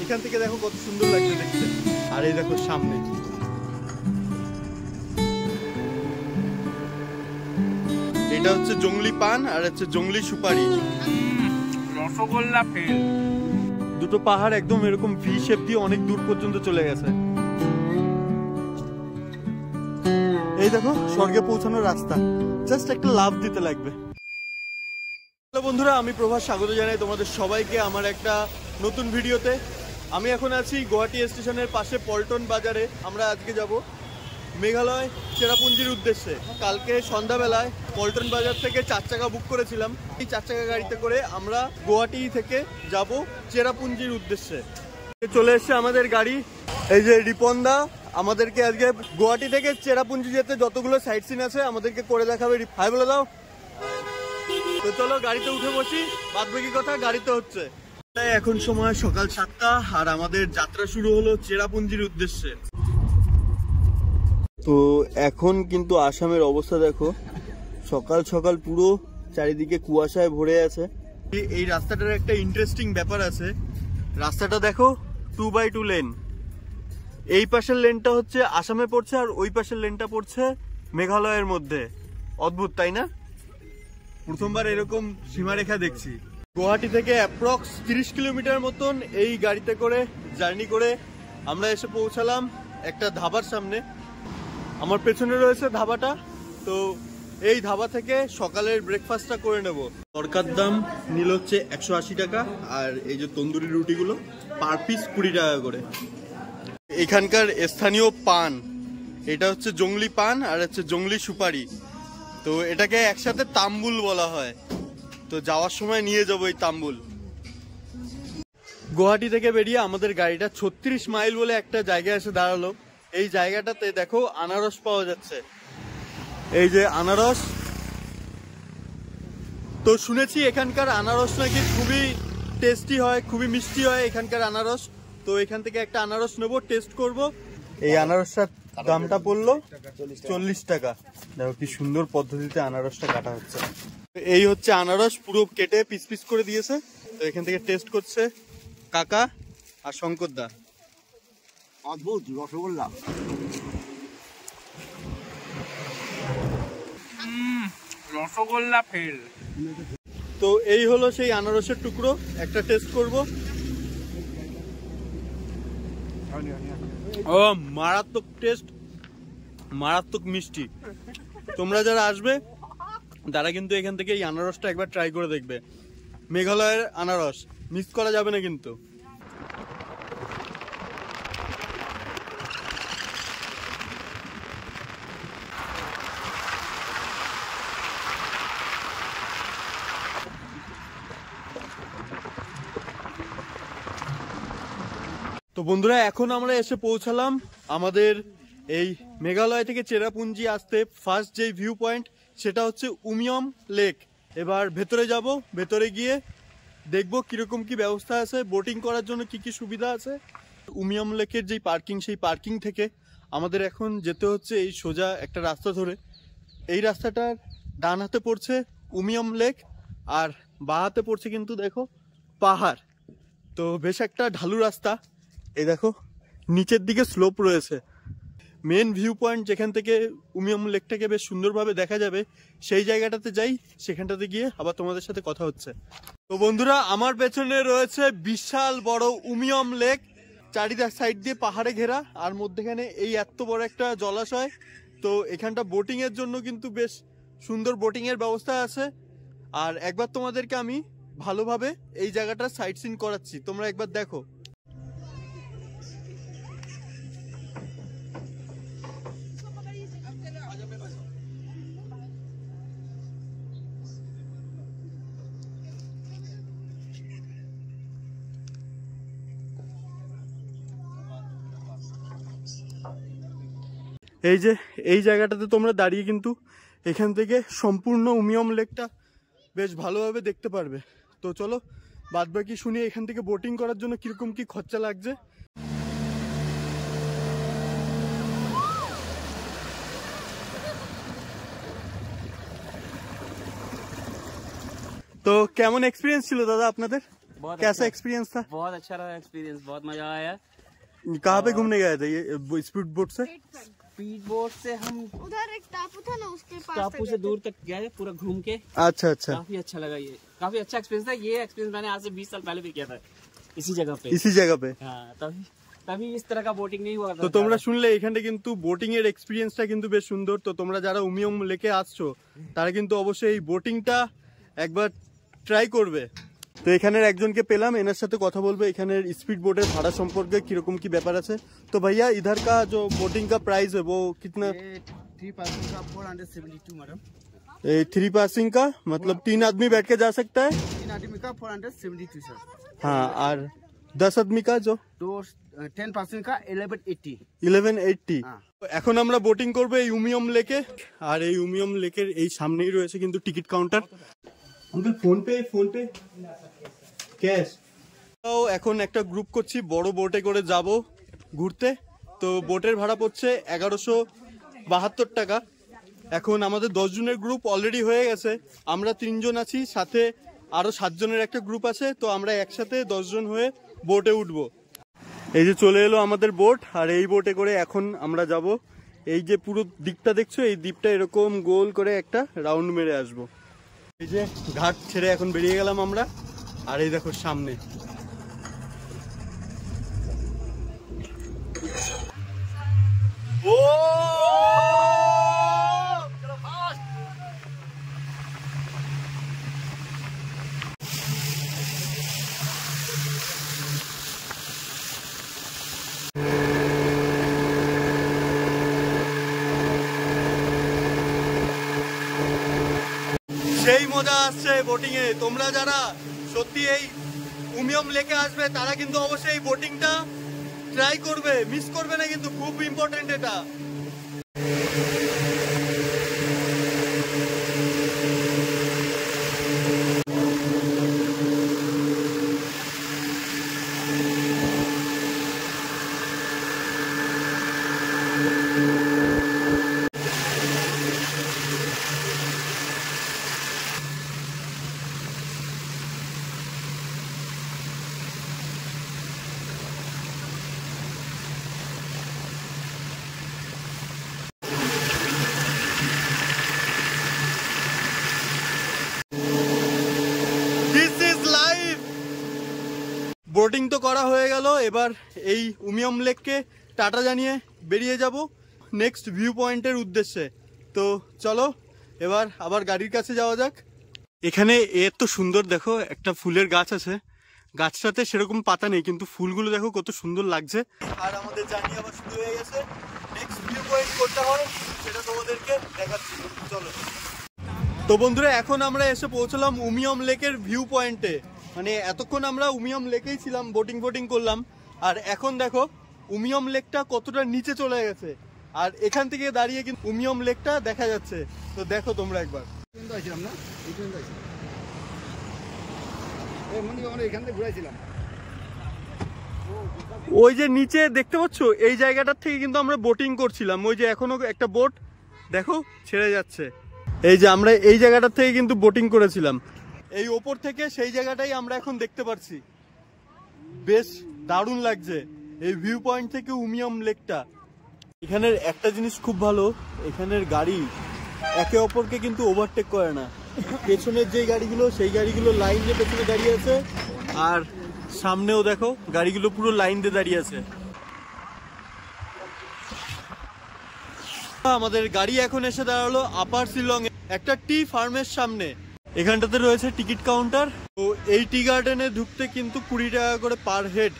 এইখান থেকে দেখো কত সুন্দর লাগছে দেখতে। আর এই দেখো সামনে এটা হচ্ছে জংলি পান আর হচ্ছে জংলি সুপারি, রসগোল্লা ফেল। দুটো পাহাড় একদম এরকম ভি শেপ দিয়ে অনেক দূর পর্যন্ত চলে গেছে। এই দেখো স্বর্গে পৌঁছানোর রাস্তা, জাস্ট একটা লাফ দিতে লাগবে। হ্যালো বন্ধুরা, আমি প্রভাস, স্বাগত জানাই তোমাদের সবাইকে আমার একটা নতুন ভিডিওতে। আমি এখন আছি গুয়াহাটি স্টেশনের পাশে পল্টন বাজারে। আমরা আজকে যাব মেঘালয় চেরাপুঞ্জির উদ্দেশ্যে। কালকে সন্ধ্যাবেলায় পল্টন বাজার থেকে 4 চাকা বুক করেছিলাম। এই 4 চাকা গাড়িতে করে আমরা গুয়াহাটি থেকে যাব চেরাপুঞ্জির উদ্দেশ্যে। চলে এসছে আমাদের গাড়ি, এই যে রিপনদা আমাদেরকে আজকে গুয়াহাটি থেকে চেরাপুঞ্জি যেতে যতগুলো সাইট সিন আছে আমাদেরকে করে দেখাবে। হাই বলে দাও। তো চলো গাড়িতে উঠে বসি, বাদ বাকি কথা গাড়িতে হচ্ছে। এখন সময় সকাল 7টা আর আমাদের যাত্রা শুরু হলো চেরাপুঞ্জির উদ্দেশ্যে। তো এখন কিন্তু আসামের অবস্থা দেখো, সকাল সকাল পুরো চারিদিকে কুয়াশায় ভরে আছে। এই রাস্তাটার একটা ইন্টারেস্টিং ব্যাপার আছে, রাস্তাটা দেখো 2x2 লেন। এই পাশের লেনটা হচ্ছে আসামে পড়ছে আর ওই পাশের লেনটা পড়ছে মেঘালয়ের মধ্যে। অদ্ভুত তাই না? প্রথমবার এরকম সীমারেখা দেখছি। গুয়াহাটি থেকে অ্যাপ্রক্স 30 কিলোমিটার মতন এই গাড়িতে করে জার্নি করে আমরা এসে পৌঁছালাম একটা ধাবার সামনে। আমার পেছনে রয়েছে ধাবাটা। তো এই ধাবা থেকে সকালের ব্রেকফাস্টটা করে নেব। তরকার দাম নিল হচ্ছে 180 টাকা, আর এই যে তন্দুরি রুটিগুলো পার পিস 20 টাকা করে। এখানকার স্থানীয় পান, এটা হচ্ছে জংলি পান আর হচ্ছে জংলি সুপারি। তো এটাকে একসাথে তাম্বুল বলা হয়। তো যাওয়ার সময় নিয়ে যাবো এই তাম্বুল। গুয়াহাটি থেকে বেরিয়ে আমাদের গাড়িটা 36 মাইল বলে একটা জায়গায় এসে দাঁড়ালো। এই জায়গাটাতে দেখো আনারস পাওয়া যাচ্ছে, এই যে আনারস। তো শুনেছি এখানকার আনারস নাকি খুবই টেস্টি হয়, খুবই মিষ্টি হয় এখানকার আনারস। তো এখান থেকে একটা আনারস নেবো, টেস্ট করব। এই আনারসটার দামটা পড়লো 40 টাকা। দেখো কি সুন্দর পদ্ধতিতে আনারসটা কাটা হচ্ছে। এই হচ্ছে আনারস, পুরো কেটে পিস পিস করে দিয়েছে। তো এখান থেকে টেস্ট করছে কাকা আর শঙ্করদা। অদ্ভুত রসগোল্লা। রসগোল্লা ফেল। তো এই হলো সেই আনারসের টুকরো, একটা টেস্ট করব। ও মারাত্মক টেস্ট, মারাত্মক মিষ্টি। তোমরা যারা আসবে তারা কিন্তু এখান থেকে এই আনারসটা একবার ট্রাই করে দেখবে। মেঘালয়ের আনারস মিস করা যাবে না কিন্তু। তো বন্ধুরা, এখন আমরা এসে পৌঁছালাম আমাদের এই মেঘালয় থেকে চেরাপুঞ্জি আসতে ফার্স্ট যে ভিউ পয়েন্ট, সেটা হচ্ছে উমিয়ম লেক। এবার ভেতরে যাব, ভেতরে গিয়ে দেখব কিরকম কি ব্যবস্থা আছে, বোটিং করার জন্য কি কি সুবিধা আছে। উমিয়ম লেকের যেই পার্কিং, সেই পার্কিং থেকে আমাদের এখন যেতে হচ্ছে এই সোজা একটা রাস্তা ধরে। এই রাস্তাটার ডান হাতে পড়ছে উমিয়ম লেক আর বাঁ হাতে পড়ছে কিন্তু দেখো পাহাড়। তো বেশ একটা ঢালু রাস্তা। এই দেখো নিচের দিকে স্লোপ রয়েছে। মেন ভিউ পয়েন্ট যেখান থেকে উমিয়ম লেকটাকে বেশ সুন্দরভাবে দেখা যাবে, সেই জায়গাটাতে যাই, সেখানটাতে গিয়ে আবার তোমাদের সাথে কথা হচ্ছে। তো বন্ধুরা, আমার পেছনে রয়েছে বিশাল বড় উমিয়ম লেক, চারিদিক সাইড দিয়ে পাহাড়ে ঘেরা, আর মধ্যেখানে এই এত বড় একটা জলাশয়। তো এখানটা বোটিং এর জন্য কিন্তু বেশ সুন্দর বোটিং এর ব্যবস্থা আছে। আর একবার তোমাদেরকে আমি ভালোভাবে এই জায়গাটা সাইট সিন করাচ্ছি, তোমরা একবার দেখো। এই যে এই জায়গাটাতে তোমরা দাঁড়িয়ে কিন্তু এখান থেকে সম্পূর্ণ উমিয়ম লেকটা বেশ ভালোভাবে দেখতে পারবে। তো চলো বাদবাকি শুনি এখান থেকে বোটিং করার জন্য কিরকম কি খরচা লাগছে। তো কেমন এক্সপিরিয়েন্স ছিল দাদা আপনাদের? बहुत कैसा अच्छा। एक्सपीरियंस था? बहुत अच्छा रहा एक्सपीरियंस, बहुत मजा आया। कहाँ पे घूमने गए थे ये स्पीड बोट से? स्पीड बोट से हम उधर एक टापू था ना, उसके पास टापू से दूर तक गए पूरा घूम के। अच्छा अच्छा, काफी अच्छा लगा, ये काफी अच्छा एक्सपीरियंस था। ये एक्सपीरियंस मैंने आज से 20 साल पहले भी किया था इसी जगह पे। इसी जगह पे। हाँ, तभी तभी इस तरह का बोटिंग नहीं हुआ था। তো তোমরা শুনলে এখানে কিন্তু বোটিং এর এক্সপেরিয়েন্সটা কিন্তু বেশ সুন্দর। তো তোমরা যারা উমিয়ম লেকে আসছো তারা কিন্তু অবশ্যই এই বোটিংটা একবার ট্রাই করবে। তো এখানের একজনকে পেলাম, এনার সাথে কথা বলবো এখানের স্পিড बोटेর ভাড়া সম্পর্কে কিরকম কি ব্যাপার আছে। তো भैया इधर का जो बोटिंग का प्राइस है वो कितना? 3 पर्सन का 472 मैडम। 3 पर्सन का मतलब 3 आदमी बैठ के जा सकता है। 3 आदमी का 472 सर। हाँ, और 10 आदमी का जो तो 10 पर्सन का 1180। 1180। हाँ। এখন আমরা বোটিং করবো এই উমিয়ম লেকে, আর এই উমিয়ম লেকের এই সামনেই রয়েছে কিন্তু ticket counter. Uncle phone pay cash. তো এখন একটা গ্রুপ করছি, বড় বোটে করে যাব ঘুরতে। তো বোটের ভাড়া পড়ছে 1172 টাকা। এখন আমাদের 10 জনের গ্রুপ অলরেডি হয়ে গেছে, আমরা 3 জন আছি, সাথে আরো 7 জনের একটা গ্রুপ আছে। তো আমরা একসাথে 10 জন হয়ে বোটে উঠবো। এই যে চলে এলো আমাদের বোট, আর এই বোটে করে এখন আমরা যাব এই যে পুরো দ্বীপটা দেখছো, এই দ্বীপটা এরকম গোল করে একটা রাউন্ড মেরে আসবো। এই যে ঘাট ছেড়ে এখন বেরিয়ে গেলাম আমরা, আর এই দেখো সামনে ও সেই মজা আসছে বোটিং এ। তোমরা যারা সত্যি এই উমিয়ম লেকে আসবে তারা কিন্তু অবশ্যই এই বোটিংটা ট্রাই করবে, মিস করবে না কিন্তু, খুব ইম্পর্টেন্ট এটা। বোটিং তো করা হয়ে গেল, এবার এই উমিয়ম লেককে টাটা জানিয়ে বেরিয়ে যাব নেক্সট ভিউ পয়েন্টের উদ্দেশ্যে। তো চলো এবার আবার গাড়ির কাছে যাওয়া যাক। এখানে এত সুন্দর দেখো একটা ফুলের গাছ আছে, গাছটাতে সেরকম পাতা নেই কিন্তু ফুলগুলো দেখো কত সুন্দর লাগছে। আর আমাদের জার্নি আবার শুরু হয়ে গেছে, নেক্সট ভিউ পয়েন্ট করতে হয় সেটা তোমাদেরকে দেখাচ্ছি, চলো। তো বন্ধুরা এখন আমরা এসে পৌঁছলাম উমিয়ম লেকের ভিউ পয়েন্টে। মানে এতক্ষণ আমরা উমিয়ম লেকেই ছিলাম, বোটিং করলাম, আর এখন দেখো উমিয়ম লেকটা কতটা নিচে চলে গেছে, আর এখান থেকে দাঁড়িয়ে কিন্তু উমিয়ম লেকটা দেখা যাচ্ছে। তো দেখো তোমরা একবার। ওই যে নিচে দেখতে পাচ্ছ এই জায়গাটার থেকে কিন্তু আমরা বোটিং করছিলাম, ওই যে এখনো একটা বোট দেখো ছেড়ে যাচ্ছে। এই যে আমরা এই জায়গাটার থেকে কিন্তু বোটিং করেছিলাম, এই ওপর থেকে সেই জায়গাটাই আমরা এখন দেখতে পাচ্ছি। বেশ দারুণ লাগছে এই ভিউ পয়েন্ট থেকে উমিয়ম লেকটা। এখানের একটা জিনিস খুব ভালো, এখানের গাড়ি একে অপরকে কিন্তু ওভারটেক করে না। পেছনের যে গাড়িগুলো সেই গাড়িগুলো লাইন দিয়ে পেছনে দাঁড়িয়ে আছে, আর সামনেও দেখো গাড়িগুলো পুরো লাইন দিয়ে দাঁড়িয়ে আছে। আমাদের গাড়ি এখন এসে দাঁড়ালো আপার শিলং একটা টি ফার্মের সামনে। এখানটাতে রয়েছে টিকিট কাউন্টার। তো এই টি গার্ডেনে ঢুকতে কিন্তু 20 টাকা করে পার হেড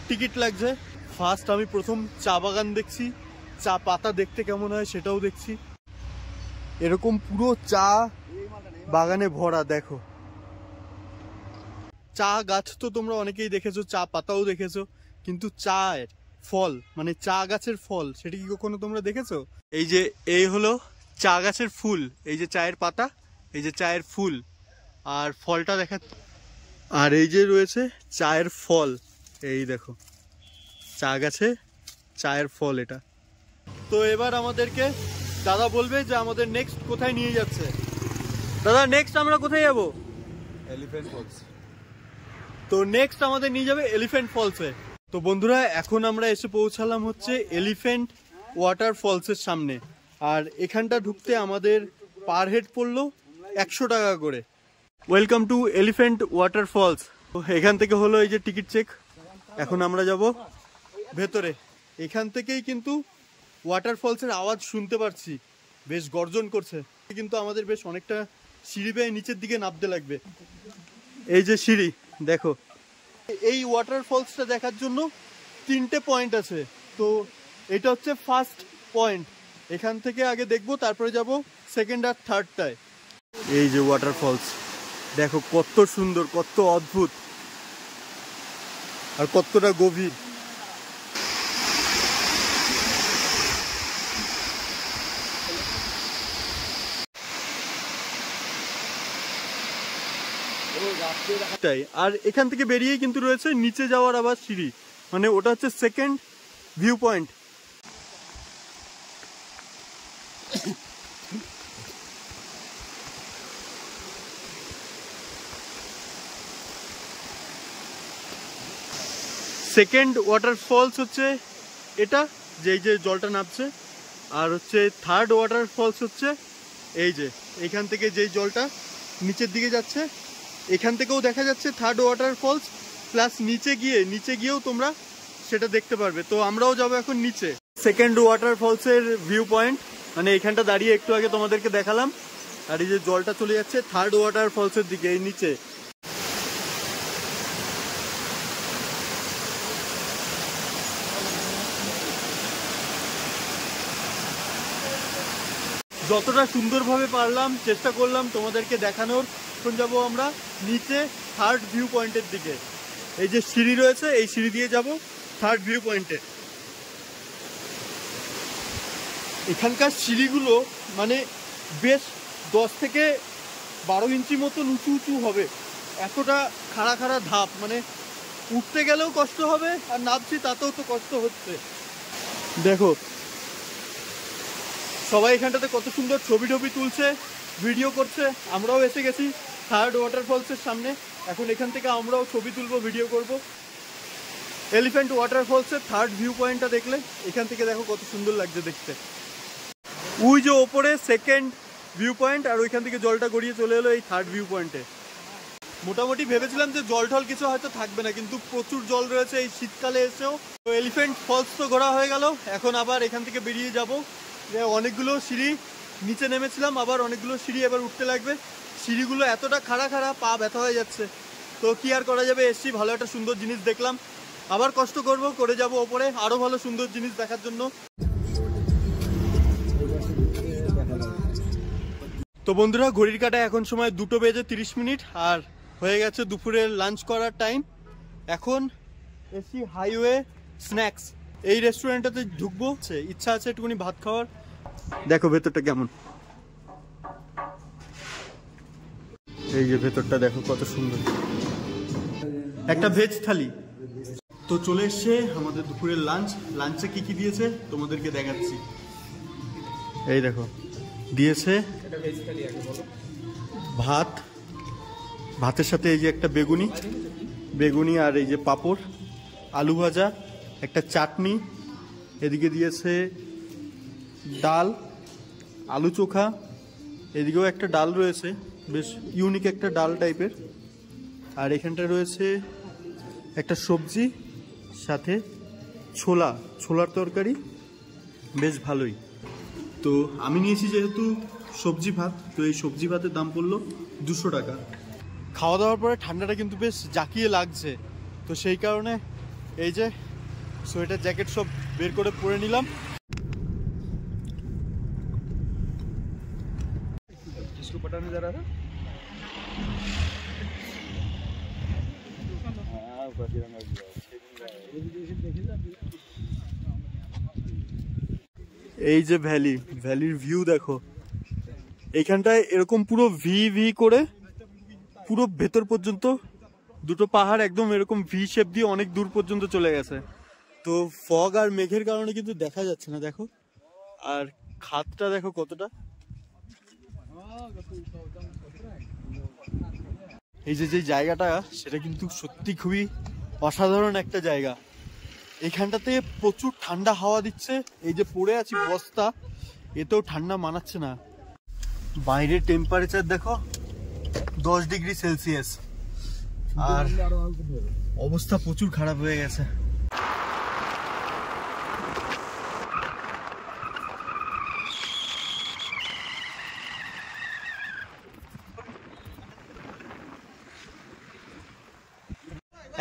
টিকিট লাগছে। ফার্স্ট আমি প্রথম চা বাগান দেখছি, চা পাতা দেখতে কেমন হয় সেটাও দেখছি। এরকম পুরো চা বাগানে ভরা দেখো। চা গাছ তো তোমরা অনেকেই দেখেছো, চা পাতাও দেখেছো, কিন্তু চায়ের ফল মানে চা গাছের ফল সেটা কি কখনো তোমরা দেখেছো? এই যে এই হলো চা গাছের ফুল, এই যে চায়ের পাতা, এই যে চায়ের ফুল, আর ফলটা দেখা, আর এই যে রয়েছে চায়ের ফল, এই দেখো চা গাছে চায়ের ফল এটা। তো এবার আমাদেরকে দাদা বলবে যে আমাদের নেক্সট কোথায় নিয়ে যাচ্ছে। দাদা নেক্সট আমরা কোথায় যাবো? Elephant false. তো নেক্সট আমাদের নিয়ে যাবে এলিফ্যান্ট ফলসে। তো বন্ধুরা এখন আমরা এসে পৌঁছালাম হচ্ছে এলিফ্যান্ট ওয়াটার ফলসের সামনে। আর এখানটা ঢুকতে আমাদের পার হেড পড়লো 100 টাকা করে। Welcome to elephant water false. এখান থেকে হলো এই যে টিকিট চেক। এখন আমরা যাব ভেতরে। এখান থেকেই কিন্তু ওয়াটার ফলসের আওয়াজ শুনতে পাচ্ছি, বেশ গর্জন করছে। কিন্তু আমাদের বেশ অনেকটা সিঁড়ি বেয়ে নিচের দিকে নামতে লাগবে। এই যে সিঁড়ি দেখো। এই ওয়াটার ফলসটা দেখার জন্য 3টে পয়েন্ট আছে। তো এটা হচ্ছে ফার্স্ট পয়েন্ট। এখান থেকে আগে দেখবো, তারপরে যাব সেকেন্ড আর থার্ডটায়। এই যে ওয়াটার ফলস দেখো, কত সুন্দর, কত অদ্ভুত আর কতটা গভীর। আর এখান থেকে বেরিয়েই কিন্তু রয়েছে নিচে যাওয়ার আবার সিঁড়ি, মানে ওটা হচ্ছে second view point. Second waterfalls হচ্ছে এটা, যে এই যে জলটা নামছে। আর হচ্ছে থার্ড ওয়াটারফলস হচ্ছে এই যে এখান থেকে যেই জলটা নিচের দিকে যাচ্ছে, এখান থেকেও দেখা যাচ্ছে থার্ড ওয়াটারফলস। প্লাস নিচে গিয়েও তোমরা সেটা দেখতে পারবে। তো আমরাও যাবো এখন নিচে। সেকেন্ড ওয়াটারফলসের ভিউ পয়েন্ট, মানে এখানটা দাঁড়িয়ে একটু আগে তোমাদেরকে দেখালাম। আর এই যে জলটা চলে যাচ্ছে থার্ড ওয়াটারফলসের দিকে, এই নিচে। যতটা সুন্দরভাবে পারলাম চেষ্টা করলাম তোমাদেরকে দেখানোর। এখন যাবো আমরা নিচে থার্ড ভিউ পয়েন্টের দিকে। এই যে সিঁড়ি রয়েছে, এই সিঁড়ি দিয়ে যাব থার্ড ভিউ পয়েন্টে। এখানকার সিঁড়িগুলো মানে বেশ 10 থেকে 12 ইঞ্চি মতন উঁচু উঁচু হবে। এতটা খাড়া খাড়া ধাপ, মানে উঠতে গেলেও কষ্ট হবে, আর নামছি তাতেও তো কষ্ট হচ্ছে। দেখো সবাই এখানটাতে কত সুন্দর ছবি টবি তুলছে, ভিডিও করছে। আমরাও এসে গেছি থার্ড ওয়াটারফলসের সামনে। এখন এখান থেকে আমরাও ছবি তুলবো, ভিডিও করব। এলিফ্যান্ট ওয়াটারফলসের থার্ড ভিউ পয়েন্টটা দেখলে এখান থেকে দেখো কত সুন্দর লাগছে দেখতে। ওই যে ওপরে সেকেন্ড ভিউ পয়েন্ট, আর ওইখান থেকে জলটা গড়িয়ে চলে এলো এই থার্ড ভিউ পয়েন্টে। মোটামুটি ভেবেছিলাম যে জল ঢল কিছু হয়তো থাকবে না, কিন্তু প্রচুর জল রয়েছে এই শীতকালে এসেও। তো এলিফ্যান্ট ফলস তো ঘোরা হয়ে গেল। এখন আবার এখান থেকে বেরিয়ে যাব। অনেকগুলো সিঁড়ি নিচে নেমেছিলাম, আবার অনেকগুলো সিঁড়ি এবার উঠতে লাগবে। সিঁড়িগুলো এতটা খাড়া খাড়া, পা ব্যথা হয়ে যাচ্ছে। তো কি আর করা যাবে, এসছি, ভালো একটা সুন্দর জিনিস দেখলাম, আবার কষ্ট করে যাব ওপরে আরো ভালো সুন্দর জিনিস দেখার জন্য। তো বন্ধুরা ঘড়ির কাঁটায় এখন সময় 2:30 আর হয়ে গেছে দুপুরের লাঞ্চ করার টাইম। এখন এসি হাইওয়ে স্ন্যাক্স, এই রেস্টুরেন্টটাতে ঢুকবো। ইচ্ছা আছে একটুখানি ভাত খাওয়ার। দেখো ভেতরটা কেমন, এই যে ভেতরটা দেখো কত সুন্দর, একটা ভেজ থালি। তো চলে এসছে আমাদের দুপুরের লাঞ্চ। লাঞ্চে কি কি দিয়েছে তোমাদেরকে দেখাচ্ছি। এই দেখো দিয়েছে ভাত, ভাতের সাথে এই যে একটা বেগুনি আর এই যে পাঁপড়, আলু ভাজা, একটা চাটনি, এদিকে দিয়েছে ডাল, আলু চোখা, এদিকেও একটা ডাল রয়েছে, বেশ ইউনিক একটা ডাল টাইপের। আর এখানটা রয়েছে একটা সবজি, সাথে ছোলার তরকারি, বেশ ভালোই। তো আমি নিয়েছি যেহেতু সবজি ভাত, তো এই সবজি ভাতের দাম পড়লো 200 টাকা। খাওয়া দাওয়ার পরে ঠান্ডাটা কিন্তু বেশ জাকিয়ে লাগছে, তো সেই কারণে এই যে সোয়েটার জ্যাকেট সব বের করে পরে নিলাম। এই যে ভ্যালির ভিউ দেখো। এইখানটায় এরকম পুরো ভি করে পুরো ভেতর পর্যন্ত দুটো পাহাড় একদম এরকম ভি শেপ দিয়ে অনেক দূর পর্যন্ত চলে গেছে। তো ফগ আর মেঘের কারণে কিন্তু দেখা যাচ্ছে না দেখো। আর খাতটা দেখো কতটা। এই যে জায়গাটা সেটা কিন্তু সত্যি খুবই অসাধারণ একটা জায়গা। এখানটাতে প্রচুর ঠান্ডা হাওয়া দিচ্ছে। এই যে পড়ে আছি বস্তা, এতেও ঠান্ডা মানাচ্ছে না। বাইরের টেম্পারেচার দেখো 10 ডিগ্রি সেলসিয়াস, আর অবস্থা প্রচুর খারাপ হয়ে গেছে।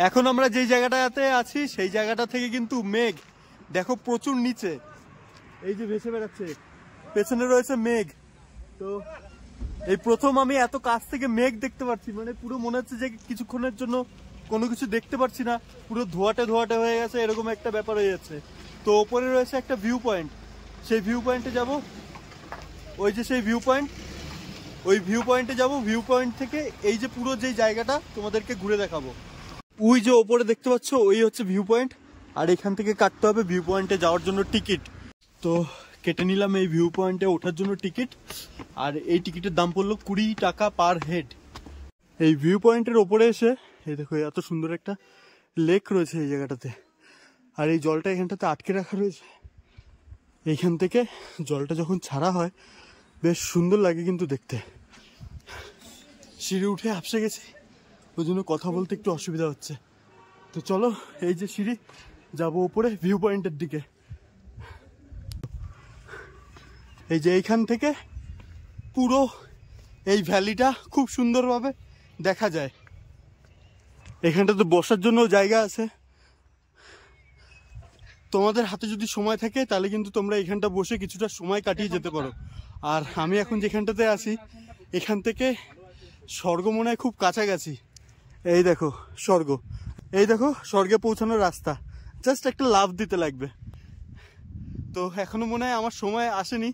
এখন আমরা যেই জায়গাটাতে আছি সেই জায়গাটা থেকে কিন্তু মেঘ দেখো প্রচুর নিচে, এই যে ভেসে বেড়াচ্ছে, পেছনে রয়েছে মেঘ। তো এই প্রথম আমি এত কাছ থেকে মেঘ দেখতে পাচ্ছি, মানে পুরো মনে হচ্ছে যে কিছুক্ষণের জন্য কোনো কিছু দেখতে পাচ্ছি না, পুরো ধোয়াটে ধোয়াটে হয়ে গেছে, এরকম একটা ব্যাপার হয়ে যাচ্ছে। তো ওপরে রয়েছে একটা ভিউ পয়েন্ট, সেই ভিউ পয়েন্টে যাব। ওই যে সেই ভিউ পয়েন্ট, ওই ভিউ পয়েন্টে যাব। ভিউ পয়েন্ট থেকে এই যে পুরো যেই জায়গাটা তোমাদেরকে ঘুরে দেখাবো। ওই যে ওপরে দেখতে পাচ্ছ ওই হচ্ছে ভিউ পয়েন্ট, আর এখান থেকে কাটতে হবে ভিউ পয়েন্টে যাওয়ার জন্য টিকিট। তো কেটে নিলাম এই ভিউ পয়েন্টে ওঠার জন্য টিকিট, আর এই টিকিটের দাম পড়লো 20 টাকা পার হেড। এই ভিউ পয়েন্টের ওপরে এসে এই দেখো এত সুন্দর একটা লেক রয়েছে এই জায়গাটাতে, আর এই জলটা এখানটাতে আটকে রাখা রয়েছে। এইখান থেকে জলটা যখন ছাড়া হয় বেশ সুন্দর লাগে কিন্তু দেখতে। সিঁড়ি উঠে আপসে গেছি, ওই জন্য কথা বলতে একটু অসুবিধা হচ্ছে। তো চলো এই যে সিঁড়ি, যাবো উপরে ভিউ পয়েন্টের দিকে। এই যে এইখান থেকে পুরো এই ভ্যালিটা খুব সুন্দরভাবে দেখা যায়। এখানটাতে বসার জন্য জায়গা আছে, তোমাদের হাতে যদি সময় থাকে তাহলে কিন্তু তোমরা এখানটা বসে কিছুটা সময় কাটিয়ে যেতে পারো। আর আমি এখন যেখানটাতে আছি এখান থেকে স্বর্গ মনে হয় খুব কাছাকাছি। এই দেখো স্বর্গ, এই দেখো স্বর্গে পৌঁছানোর রাস্তা, জাস্ট একটা লাফ দিতে লাগবে। তো এখনো মনে হয় আমার সময় আসেনি,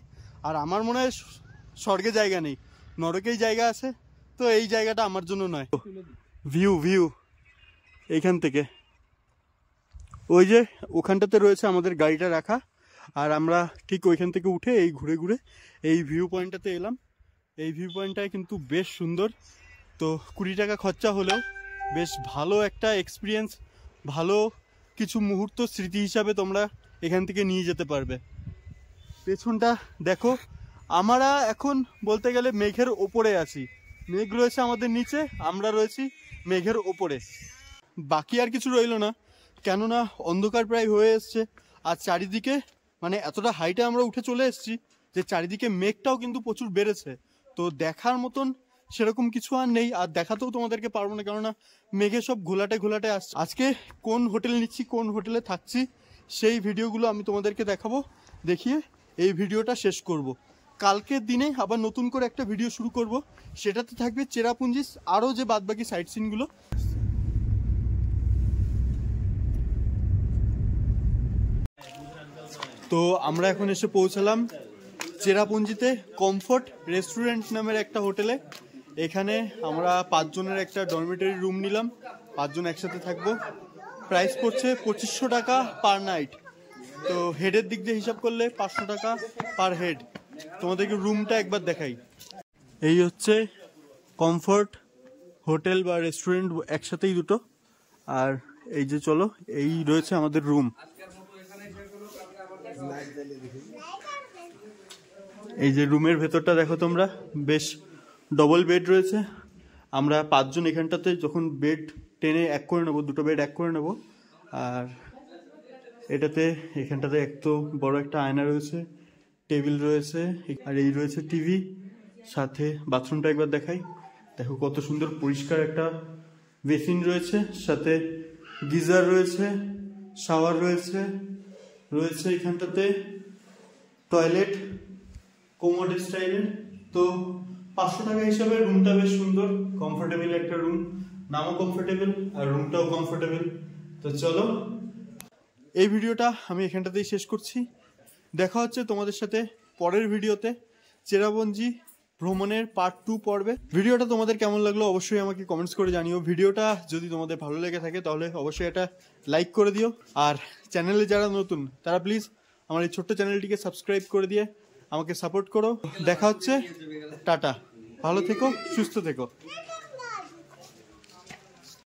আর আমার মনে হয় স্বর্গে জায়গা নেই, নরকেই জায়গা আছে। তো এই জায়গাটা আমার জন্য নয়। ভিউ এইখান থেকে ওই যে ওখানটাতে রয়েছে আমাদের গাড়িটা রাখা, আর আমরা ঠিক ওইখান থেকে উঠে এই ঘুরে ঘুরে এই ভিউ পয়েন্টটাতে এলাম। এই ভিউ পয়েন্টটায় কিন্তু বেশ সুন্দর। তো 20 টাকা খরচা হলেও বেশ ভালো একটা এক্সপিরিয়েন্স, ভালো কিছু মুহূর্ত স্মৃতি হিসাবে তোমরা এখান থেকে নিয়ে যেতে পারবে। পেছনটা দেখো, আমরা এখন বলতে গেলে মেঘের ওপরে আছি, মেঘ রয়েছে আমাদের নিচে, আমরা রয়েছি মেঘের ওপরে। বাকি আর কিছু রইল না, কেননা অন্ধকার প্রায় হয়ে এসছে, আর চারিদিকে মানে এতটা হাইটে আমরা উঠে চলে এসেছি যে চারিদিকে মেঘটাও কিন্তু প্রচুর বেড়েছে। তো দেখার মতন সেরকম কিছু আর নেই, আর দেখাতেও তোমাদেরকে পারবো না, কেননা মেঘে সব ঘোলাটে আসছে। আজকে কোন হোটেল নিচ্ছি, কোন হোটেলে থাকছি, সেই ভিডিওগুলো আমি তোমাদেরকে দেখাবো, দেখিয়ে এই ভিডিওটা শেষ করব। কালকের দিনে আবার নতুন করে একটা ভিডিও শুরু করব, সেটাতে থাকবে চেরাপুঞ্জির আরও যে বাদবাকি সাইট সিনগুলো। তো আমরা এখন এসে পৌঁছালাম চেরাপুঞ্জিতে কমফোর্ট রেস্টুরেন্ট নামের একটা হোটেলে। এখানে আমরা 5 জনের একটা ডরমিটরি রুম নিলাম, 5 জন একসাথে থাকবো। প্রাইস পড়ছে 2500 টাকা পার নাইট। তো হেডের দিক দিয়ে হিসাব করলে 500 টাকা পার হেড। তোমাদেরকে রুমটা একবার দেখাই। এই হচ্ছে কমফোর্ট হোটেল বা রেস্টুরেন্ট একসাথেই দুটো, আর এই যে চলো এই রয়েছে আমাদের রুম। এই যে রুমের ভেতরটা দেখো তোমরা, বেশ ডবল বেড রয়েছে। আমরা 5 জন এখানটাতে যখন বেড টেনে এক করে নেবো, দুটো বেড এক করে নেবো। আর এটাতে এখানটাতে একটু বড় একটা আয়না রয়েছে, টেবিল রয়েছে, আর এই রয়েছে টিভি, সাথে বাথরুমটা একবার দেখাই। দেখো কত সুন্দর পরিষ্কার একটা বেসিন রয়েছে, সাথে গিজার রয়েছে, শাওয়ার রয়েছে, রয়েছে এখানটাতে টয়লেট কোমোড স্টাইলের। তো 500 টাকা হিসাবে রুমটা বেশ সুন্দর, কমফোর্টেবল একটা রুম, নামও কমফোর্টেবল আর রুমটাও কমফোর্টেবল। তো চলো এই ভিডিওটা আমি এখানটাতেই শেষ করছি। দেখা হচ্ছে তোমাদের সাথে পরের ভিডিওতে, চেরাপুঞ্জি ভ্রমণের পার্ট 2 পর্বে। ভিডিওটা তোমাদের কেমন লাগলো অবশ্যই আমাকে কমেন্টস করে জানিও। ভিডিওটা যদি তোমাদের ভালো লেগে থাকে তাহলে অবশ্যই এটা লাইক করে দিও, আর চ্যানেলে যারা নতুন তারা প্লিজ আমার এই ছোট্ট চ্যানেলটিকে সাবস্ক্রাইব করে দিয়ে আমাকে সাপোর্ট করো। দেখা হচ্ছে, টাটা, ভালো থেকো, সুস্থ থেকো।